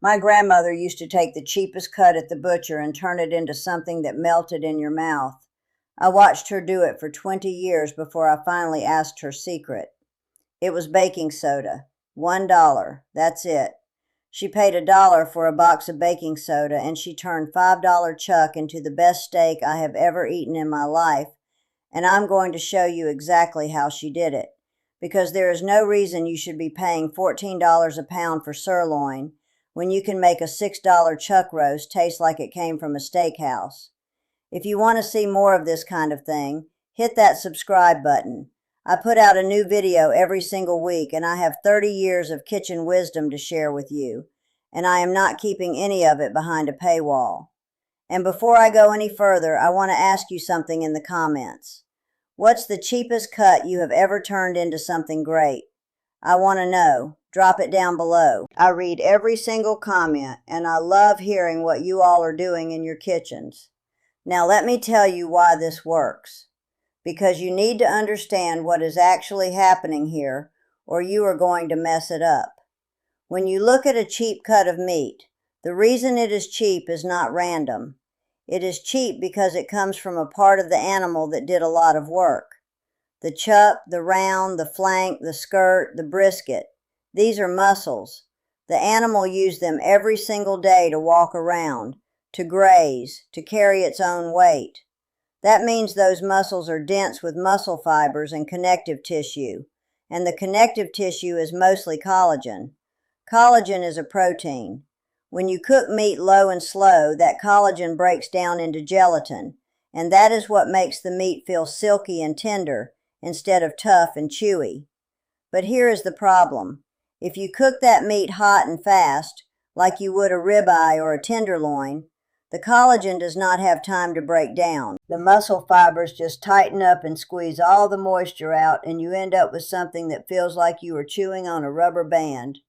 My grandmother used to take the cheapest cut at the butcher and turn it into something that melted in your mouth. I watched her do it for 20 years before I finally asked her secret. It was baking soda. $1. That's it. She paid $1 for a box of baking soda, and she turned $5 chuck into the best steak I have ever eaten in my life, and I'm going to show you exactly how she did it, because there is no reason you should be paying $14 a pound for sirloin when you can make a $6 chuck roast taste like it came from a steakhouse. If you want to see more of this kind of thing, hit that subscribe button. I put out a new video every single week, and I have 30 years of kitchen wisdom to share with you, and I am not keeping any of it behind a paywall. And before I go any further, I want to ask you something in the comments. What's the cheapest cut you have ever turned into something great? I want to know. Drop it down below. I read every single comment, and I love hearing what you all are doing in your kitchens. Now let me tell you why this works. Because you need to understand what is actually happening here, or you are going to mess it up. When you look at a cheap cut of meat, the reason it is cheap is not random. It is cheap because it comes from a part of the animal that did a lot of work. The chuck, the round, the flank, the skirt, the brisket. These are muscles. The animal used them every single day to walk around, to graze, to carry its own weight. That means those muscles are dense with muscle fibers and connective tissue, and the connective tissue is mostly collagen. Collagen is a protein. When you cook meat low and slow, that collagen breaks down into gelatin, and that is what makes the meat feel silky and tender instead of tough and chewy. But here is the problem. If you cook that meat hot and fast, like you would a ribeye or a tenderloin, the collagen does not have time to break down. The muscle fibers just tighten up and squeeze all the moisture out, and you end up with something that feels like you are chewing on a rubber band.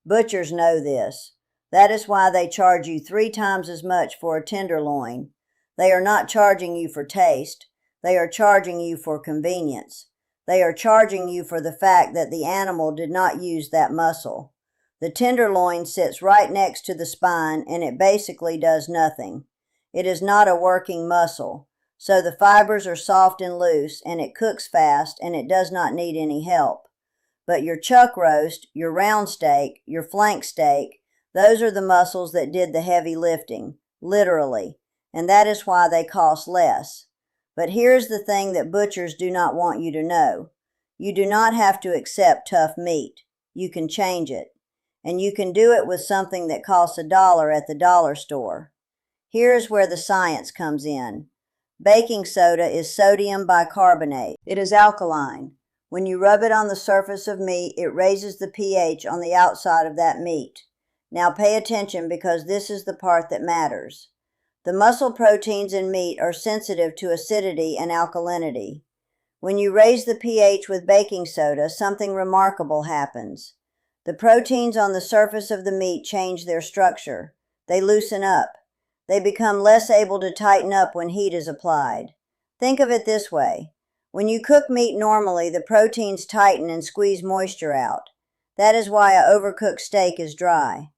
Butchers know this. That is why they charge you 3 times as much for a tenderloin. They are not charging you for taste. They are charging you for convenience. They are charging you for the fact that the animal did not use that muscle. The tenderloin sits right next to the spine, and it basically does nothing. It is not a working muscle, so the fibers are soft and loose, and it cooks fast, and it does not need any help. But your chuck roast, your round steak, your flank steak, those are the muscles that did the heavy lifting, literally, and that is why they cost less. But here's the thing that butchers do not want you to know. You do not have to accept tough meat. You can change it. And you can do it with something that costs $1 at the dollar store. Here is where the science comes in. Baking soda is sodium bicarbonate. It is alkaline. When you rub it on the surface of meat, it raises the pH on the outside of that meat. Now pay attention, because this is the part that matters. The muscle proteins in meat are sensitive to acidity and alkalinity. When you raise the pH with baking soda, something remarkable happens. The proteins on the surface of the meat change their structure. They loosen up. They become less able to tighten up when heat is applied. Think of it this way. When you cook meat normally, the proteins tighten and squeeze moisture out. That is why an overcooked steak is dry.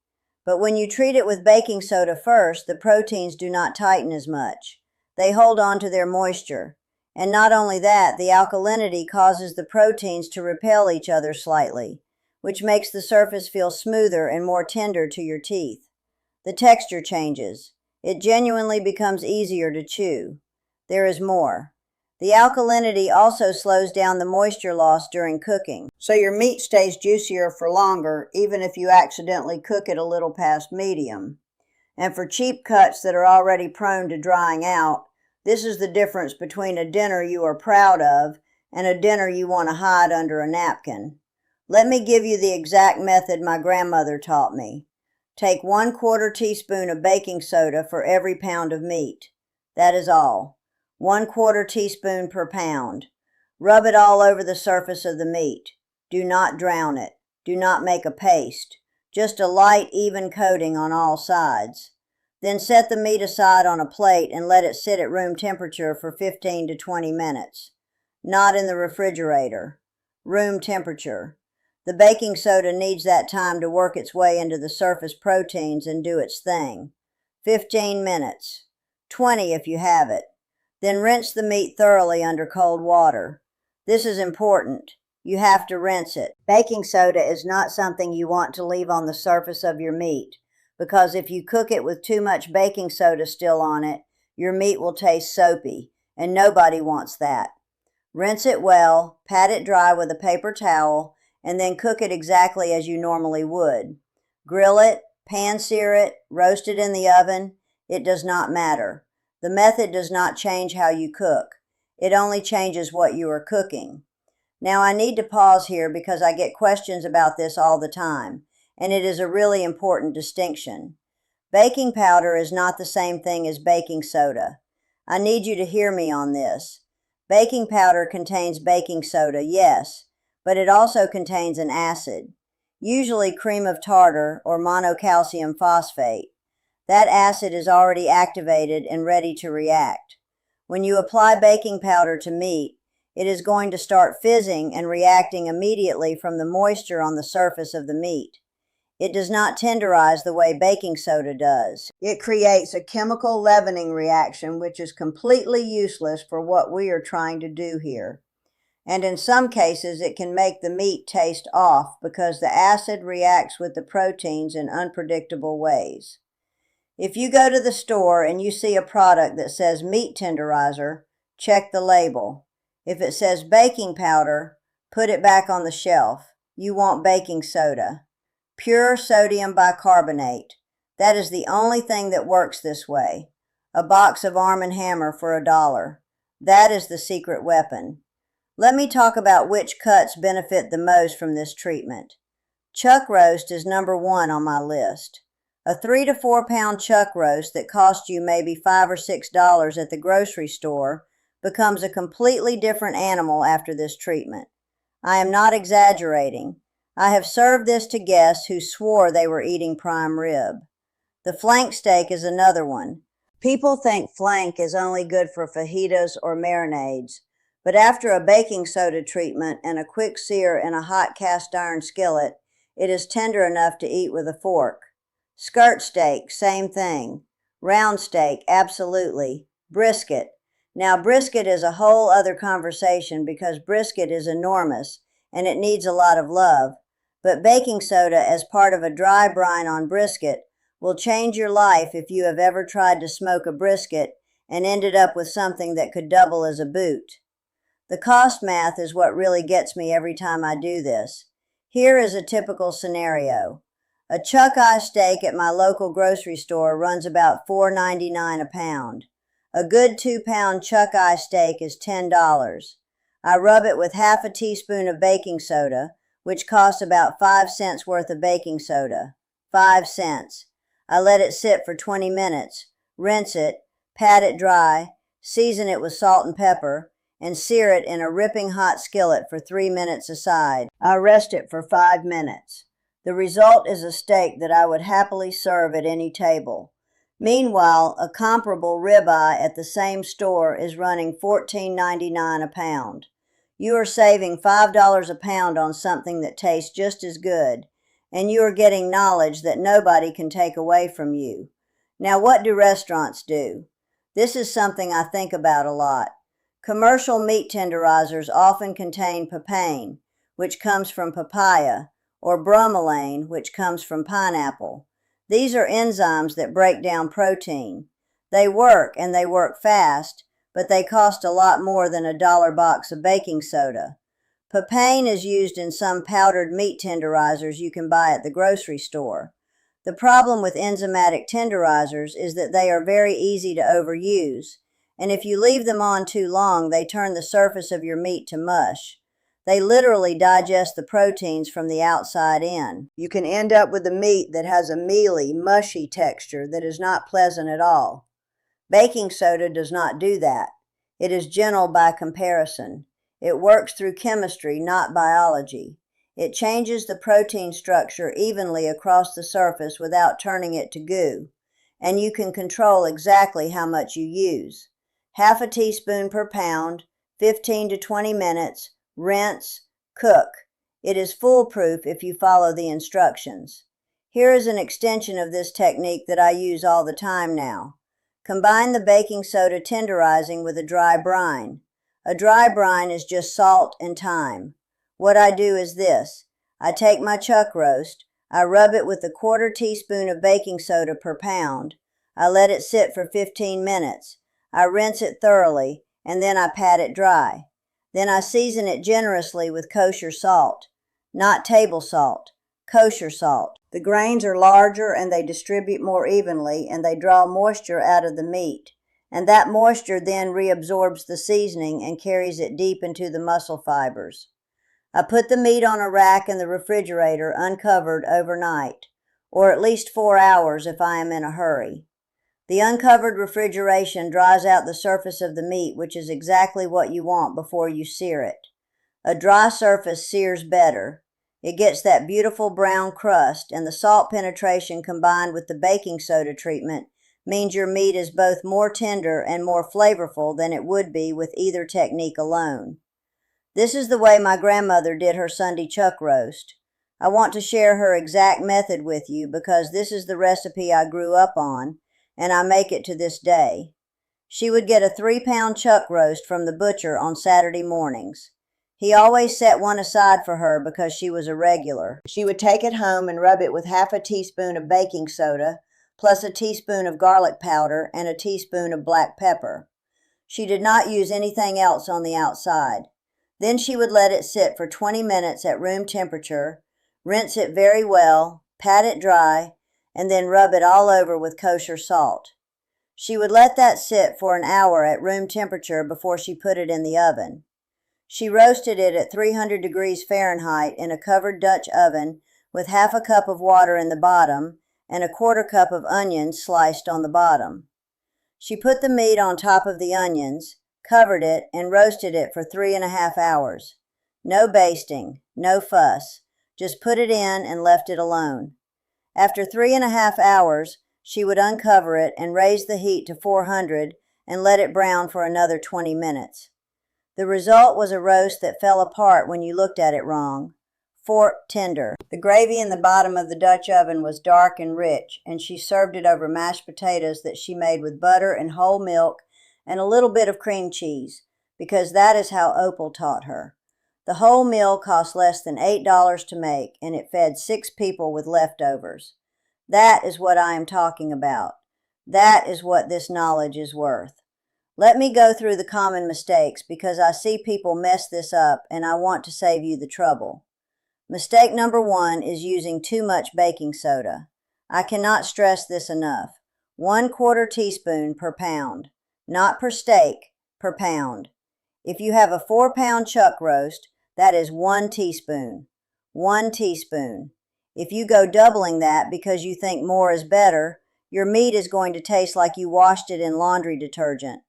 But when you treat it with baking soda first, the proteins do not tighten as much. They hold on to their moisture. And not only that, the alkalinity causes the proteins to repel each other slightly, which makes the surface feel smoother and more tender to your teeth. The texture changes. It genuinely becomes easier to chew. There is more. The alkalinity also slows down the moisture loss during cooking, so your meat stays juicier for longer, even if you accidentally cook it a little past medium. And for cheap cuts that are already prone to drying out, this is the difference between a dinner you are proud of and a dinner you want to hide under a napkin. Let me give you the exact method my grandmother taught me. Take 1/4 teaspoon of baking soda for every pound of meat. That is all. 1/4 teaspoon per pound. Rub it all over the surface of the meat. Do not drown it. Do not make a paste. Just a light, even coating on all sides. Then set the meat aside on a plate and let it sit at room temperature for 15 to 20 minutes. Not in the refrigerator. Room temperature. The baking soda needs that time to work its way into the surface proteins and do its thing. 15 minutes. 20 if you have it. Then rinse the meat thoroughly under cold water. This is important. You have to rinse it. Baking soda is not something you want to leave on the surface of your meat, because if you cook it with too much baking soda still on it, your meat will taste soapy, and nobody wants that. Rinse it well, pat it dry with a paper towel, and then cook it exactly as you normally would. Grill it, pan-sear it, roast it in the oven. It does not matter. The method does not change how you cook. It only changes what you are cooking. Now I need to pause here because I get questions about this all the time, and it is a really important distinction. Baking powder is not the same thing as baking soda. I need you to hear me on this. Baking powder contains baking soda, yes, but it also contains an acid, usually cream of tartar or monocalcium phosphate. That acid is already activated and ready to react. When you apply baking powder to meat, it is going to start fizzing and reacting immediately from the moisture on the surface of the meat. It does not tenderize the way baking soda does. It creates a chemical leavening reaction which is completely useless for what we are trying to do here. And in some cases it can make the meat taste off because the acid reacts with the proteins in unpredictable ways. If you go to the store and you see a product that says meat tenderizer, check the label. If it says baking powder, put it back on the shelf. You want baking soda. Pure sodium bicarbonate. That is the only thing that works this way. A box of Arm & Hammer for $1. That is the secret weapon. Let me talk about which cuts benefit the most from this treatment. Chuck roast is number 1 on my list. A 3 to 4 pound chuck roast that costs you maybe $5 or $6 at the grocery store becomes a completely different animal after this treatment. I am not exaggerating. I have served this to guests who swore they were eating prime rib. The flank steak is another one. People think flank is only good for fajitas or marinades, but after a baking soda treatment and a quick sear in a hot cast iron skillet, it is tender enough to eat with a fork. Skirt steak, same thing. Round steak, absolutely. Brisket. Now brisket is a whole other conversation because brisket is enormous and it needs a lot of love, but baking soda as part of a dry brine on brisket will change your life if you have ever tried to smoke a brisket and ended up with something that could double as a boot. The cost math is what really gets me every time I do this. Here is a typical scenario. A chuck eye steak at my local grocery store runs about $4.99 a pound. A good 2-pound chuck eye steak is $10. I rub it with half a teaspoon of baking soda, which costs about 5 cents worth of baking soda. 5 cents. I let it sit for 20 minutes, rinse it, pat it dry, season it with salt and pepper, and sear it in a ripping hot skillet for 3 minutes aside. I rest it for 5 minutes. The result is a steak that I would happily serve at any table. Meanwhile, a comparable ribeye at the same store is running $14.99 a pound. You are saving $5 a pound on something that tastes just as good, and you are getting knowledge that nobody can take away from you. Now, what do restaurants do? This is something I think about a lot. Commercial meat tenderizers often contain papain, which comes from papaya, or bromelain, which comes from pineapple. These are enzymes that break down protein. They work, and they work fast, but they cost a lot more than a $1 box of baking soda. Papain is used in some powdered meat tenderizers you can buy at the grocery store. The problem with enzymatic tenderizers is that they are very easy to overuse, and if you leave them on too long, they turn the surface of your meat to mush. They literally digest the proteins from the outside in. You can end up with a meat that has a mealy, mushy texture that is not pleasant at all. Baking soda does not do that. It is gentle by comparison. It works through chemistry, not biology. It changes the protein structure evenly across the surface without turning it to goo, and you can control exactly how much you use. Half a teaspoon per pound, 15 to 20 minutes, rinse, cook. It is foolproof if you follow the instructions. Here is an extension of this technique that I use all the time now. Combine the baking soda tenderizing with a dry brine. A dry brine is just salt and thyme. What I do is this. I take my chuck roast, I rub it with a 1/4 teaspoon of baking soda per pound. I let it sit for 15 minutes. I rinse it thoroughly, and then I pat it dry. Then I season it generously with kosher salt. Not table salt, kosher salt. The grains are larger and they distribute more evenly, and they draw moisture out of the meat. And that moisture then reabsorbs the seasoning and carries it deep into the muscle fibers. I put the meat on a rack in the refrigerator uncovered overnight, or at least 4 hours if I am in a hurry. The uncovered refrigeration dries out the surface of the meat, which is exactly what you want before you sear it. A dry surface sears better. It gets that beautiful brown crust, and the salt penetration combined with the baking soda treatment means your meat is both more tender and more flavorful than it would be with either technique alone. This is the way my grandmother did her Sunday chuck roast. I want to share her exact method with you because this is the recipe I grew up on, and I make it to this day. She would get a 3-pound chuck roast from the butcher on Saturday mornings. He always set one aside for her because she was a regular. She would take it home and rub it with 1/2 teaspoon of baking soda, plus a teaspoon of garlic powder and a teaspoon of black pepper. She did not use anything else on the outside. Then she would let it sit for 20 minutes at room temperature, rinse it very well, pat it dry, and then rub it all over with kosher salt. She would let that sit for an hour at room temperature before she put it in the oven. She roasted it at 300 degrees Fahrenheit in a covered Dutch oven with 1/2 cup of water in the bottom and a 1/4 cup of onions sliced on the bottom. She put the meat on top of the onions, covered it, and roasted it for 3.5 hours. No basting, no fuss. Just put it in and left it alone. After 3.5 hours, she would uncover it and raise the heat to 400 and let it brown for another 20 minutes. The result was a roast that fell apart when you looked at it wrong. Fork tender. The gravy in the bottom of the Dutch oven was dark and rich, and she served it over mashed potatoes that she made with butter and whole milk and a little bit of cream cheese, because that is how Opal taught her. The whole meal cost less than $8 to make, and it fed 6 people with leftovers. That is what I am talking about. That is what this knowledge is worth. Let me go through the common mistakes because I see people mess this up and I want to save you the trouble. Mistake number 1 is using too much baking soda. I cannot stress this enough. 1/4 teaspoon per pound. Not per steak, per pound. If you have a 4-pound chuck roast, that is 1 teaspoon. 1 teaspoon. If you go doubling that because you think more is better, your meat is going to taste like you washed it in laundry detergent.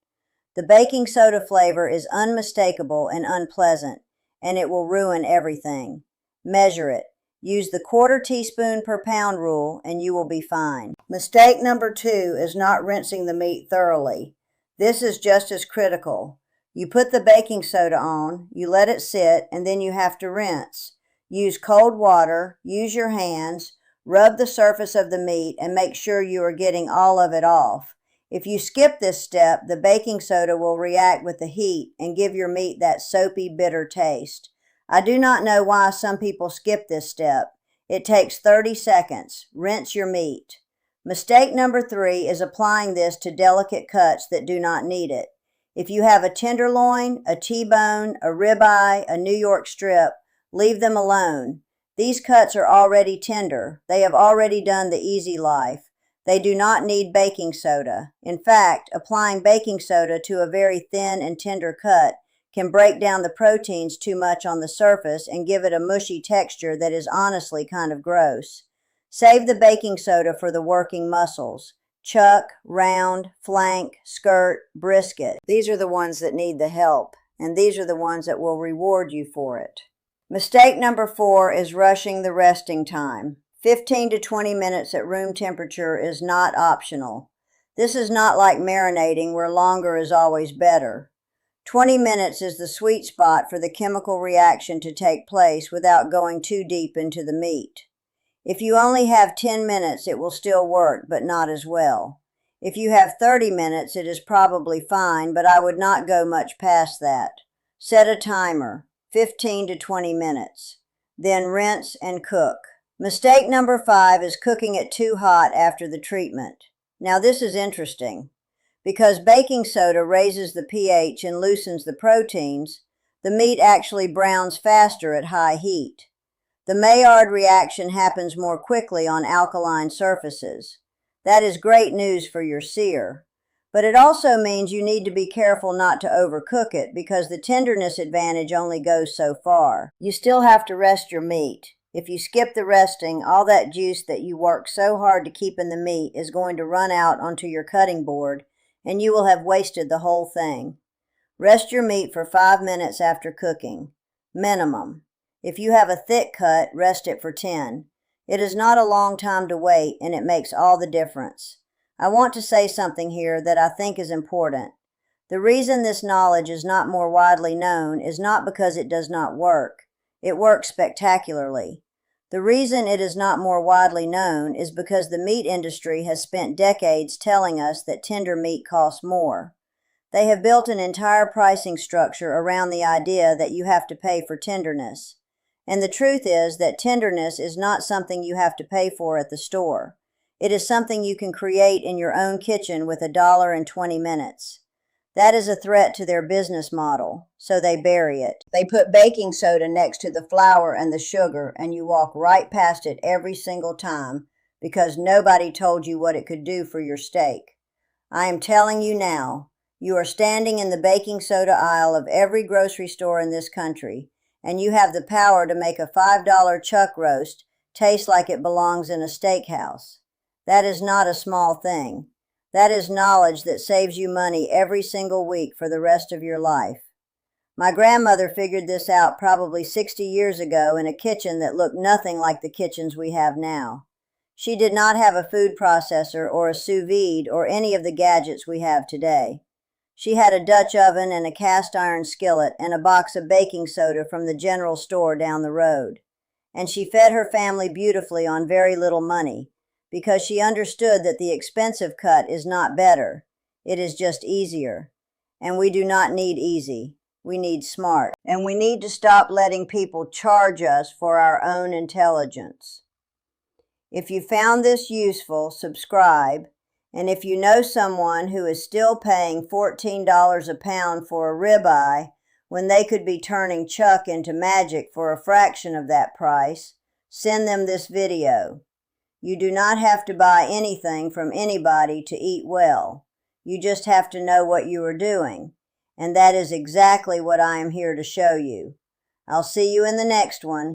The baking soda flavor is unmistakable and unpleasant, and it will ruin everything. Measure it. Use the 1/4 teaspoon per pound rule, and you will be fine. Mistake number 2 is not rinsing the meat thoroughly. This is just as critical. You put the baking soda on, you let it sit, and then you have to rinse. Use cold water, use your hands, rub the surface of the meat, and make sure you are getting all of it off. If you skip this step, the baking soda will react with the heat and give your meat that soapy, bitter taste. I do not know why some people skip this step. It takes 30 seconds. Rinse your meat. Mistake number 3 is applying this to delicate cuts that do not need it. If you have a tenderloin, a T-bone, a ribeye, a New York strip, leave them alone. These cuts are already tender. They have already done the easy life. They do not need baking soda. In fact, applying baking soda to a very thin and tender cut can break down the proteins too much on the surface and give it a mushy texture that is honestly kind of gross. Save the baking soda for the working muscles. Chuck, round, flank, skirt, brisket. These are the ones that need the help, and these are the ones that will reward you for it. Mistake number 4 is rushing the resting time. 15 to 20 minutes at room temperature is not optional. This is not like marinating where longer is always better. 20 minutes is the sweet spot for the chemical reaction to take place without going too deep into the meat. If you only have 10 minutes, it will still work, but not as well. If you have 30 minutes, it is probably fine, but I would not go much past that. Set a timer, 15 to 20 minutes. Then rinse and cook. Mistake number 5 is cooking it too hot after the treatment. Now this is interesting. Because baking soda raises the pH and loosens the proteins, the meat actually browns faster at high heat. The Maillard reaction happens more quickly on alkaline surfaces. That is great news for your sear. But it also means you need to be careful not to overcook it because the tenderness advantage only goes so far. You still have to rest your meat. If you skip the resting, all that juice that you work so hard to keep in the meat is going to run out onto your cutting board, and you will have wasted the whole thing. Rest your meat for 5 minutes after cooking. Minimum. If you have a thick cut, rest it for 10. It is not a long time to wait, and it makes all the difference. I want to say something here that I think is important. The reason this knowledge is not more widely known is not because it does not work. It works spectacularly. The reason it is not more widely known is because the meat industry has spent decades telling us that tender meat costs more. They have built an entire pricing structure around the idea that you have to pay for tenderness. And the truth is that tenderness is not something you have to pay for at the store. It is something you can create in your own kitchen with $1 and 20 minutes. That is a threat to their business model, so they bury it. They put baking soda next to the flour and the sugar, and you walk right past it every single time because nobody told you what it could do for your steak. I am telling you now, you are standing in the baking soda aisle of every grocery store in this country, and you have the power to make a $5 chuck roast taste like it belongs in a steakhouse. That is not a small thing. That is knowledge that saves you money every single week for the rest of your life. My grandmother figured this out probably 60 years ago in a kitchen that looked nothing like the kitchens we have now. She did not have a food processor or a sous vide or any of the gadgets we have today. She had a Dutch oven and a cast iron skillet and a box of baking soda from the general store down the road. And she fed her family beautifully on very little money, because she understood that the expensive cut is not better. It is just easier. And we do not need easy. We need smart. And we need to stop letting people charge us for our own intelligence. If you found this useful, subscribe. And if you know someone who is still paying $14 a pound for a ribeye when they could be turning chuck into magic for a fraction of that price, send them this video. You do not have to buy anything from anybody to eat well. You just have to know what you are doing. And that is exactly what I am here to show you. I'll see you in the next one.